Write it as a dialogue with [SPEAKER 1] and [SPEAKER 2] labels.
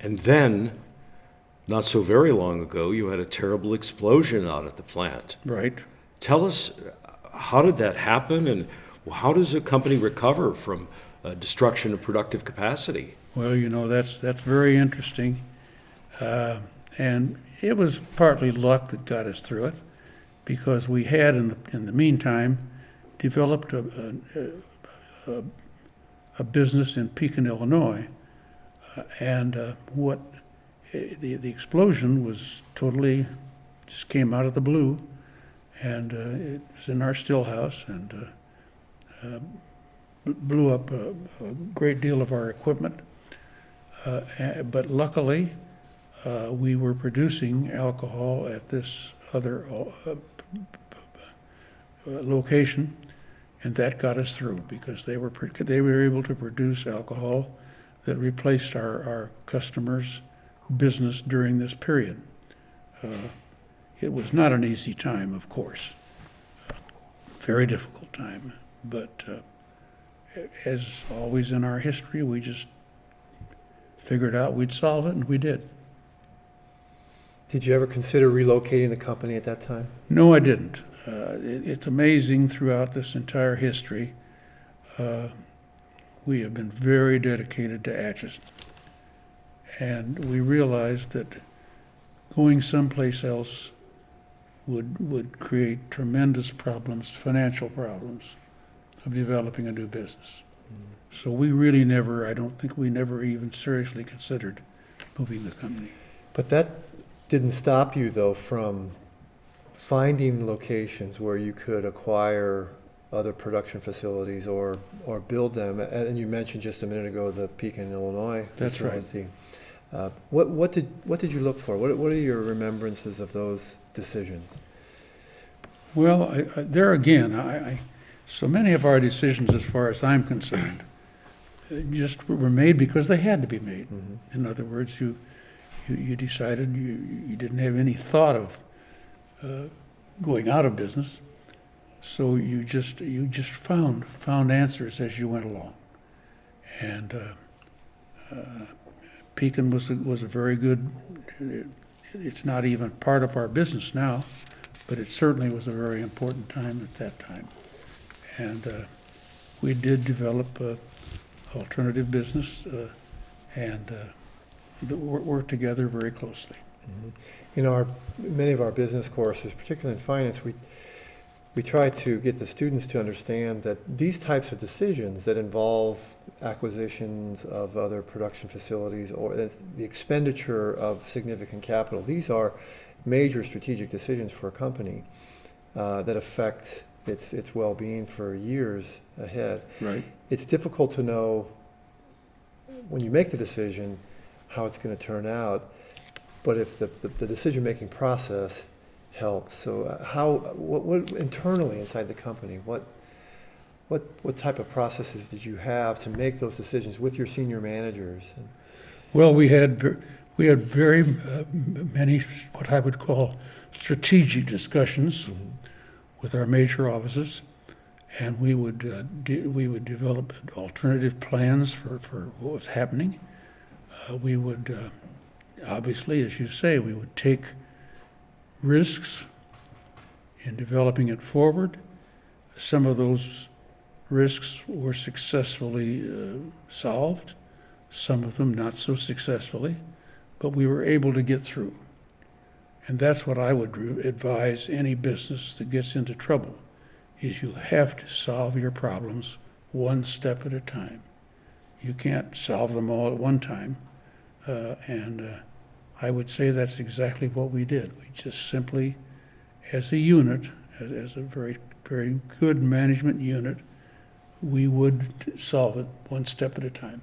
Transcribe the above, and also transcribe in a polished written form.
[SPEAKER 1] And then, not so very long ago, you had a terrible explosion out at the plant.
[SPEAKER 2] Right.
[SPEAKER 1] Tell us, how did that happen, and how does a company recover from destruction of productive capacity?
[SPEAKER 2] Well, that's very interesting. And it was partly luck that got us through it, because we had in the meantime developed a business in Pekin, Illinois, and what the explosion was totally just came out of the blue, and it was in our still house, and blew up a great deal of our equipment. But luckily, we were producing alcohol at this other location, and that got us through, because they were able to produce alcohol that replaced our customers' business during this period. It was not an easy time, of course, very difficult time, but as always in our history, we just figured out we'd solve it, and we did.
[SPEAKER 3] Did you ever consider relocating the company at that time?
[SPEAKER 2] No, I didn't. It's amazing throughout this entire history, we have been very dedicated to Atchison. And we realized that going someplace else would create tremendous problems, financial problems, of developing a new business. So we really I don't think we never even seriously considered moving the company.
[SPEAKER 3] But that didn't stop you, though, from finding locations where you could acquire other production facilities or build them. And you mentioned just a minute ago the Pekin, Illinois facility.
[SPEAKER 2] That's right.
[SPEAKER 3] What did you look for? What are your remembrances of those decisions?
[SPEAKER 2] Well, there again, so many of our decisions, as far as I'm concerned, just were made because they had to be made.
[SPEAKER 3] Mm-hmm.
[SPEAKER 2] In other words, you decided you didn't have any thought of going out of business, so you just found answers as you went along. And Pekin was a very good. It's not even part of our business now, but it certainly was a very important time at that time. And we did develop alternative business and work together very closely.
[SPEAKER 3] Mm-hmm. In many of our business courses, particularly in finance, we try to get the students to understand that these types of decisions that involve acquisitions of other production facilities or the expenditure of significant capital, these are major strategic decisions for a company that affect its well-being for years ahead.
[SPEAKER 2] Right.
[SPEAKER 3] It's difficult to know when you make the decision how it's going to turn out, but if the decision-making process helps. So what internally inside the company, what type of processes did you have to make those decisions with your senior managers?
[SPEAKER 2] Well, we had very many what I would call strategic discussions. Mm-hmm. With our major offices, and we would develop alternative plans for what was happening. We would obviously, as you say, we would take risks in developing it forward. Some of those risks were successfully solved, some of them not so successfully, but we were able to get through. And that's what I would advise any business that gets into trouble, is you have to solve your problems one step at a time. You can't solve them all at one time. And I would say that's exactly what we did. We just simply, as a unit, as a very, very good management unit, we would solve it one step at a time.